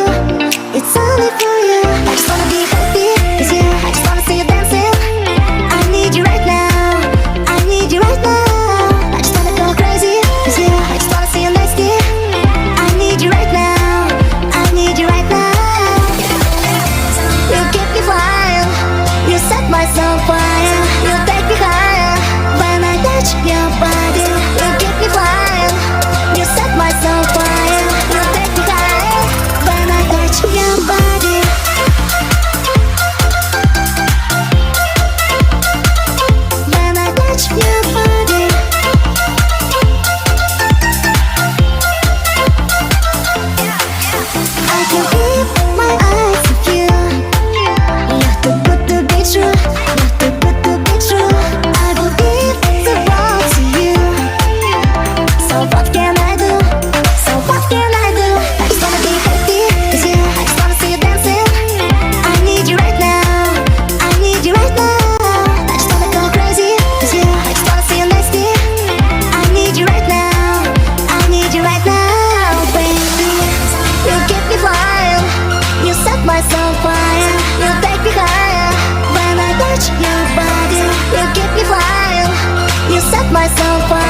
you. It's only for you. I just wanna be happy with you. I just wanna see you dancing. I need you right now. I need you right now. I just wanna go crazy with you. I just wanna see you next year. I need you right now. I need you right now. You keep me flying. You set my soul fire. You take me higher when I touch your body. You keep me flying. You set my soul fire. You take me higher when I touch your body. When I touch your body. I can keep my eyes off you. You're too good to be true. You're too good to be true. I will give the world to you. So what can I do? So what can I do? I just wanna be happy with you. I just wanna see you dancing. I need you right now. I need you right now. I just wanna go crazy with you. I just wanna see you next year. I need you right now. I need you right now, baby. You keep me flying. You set my soul fire. You take me higher when I touch your body. You keep me flying. You set my soul fire.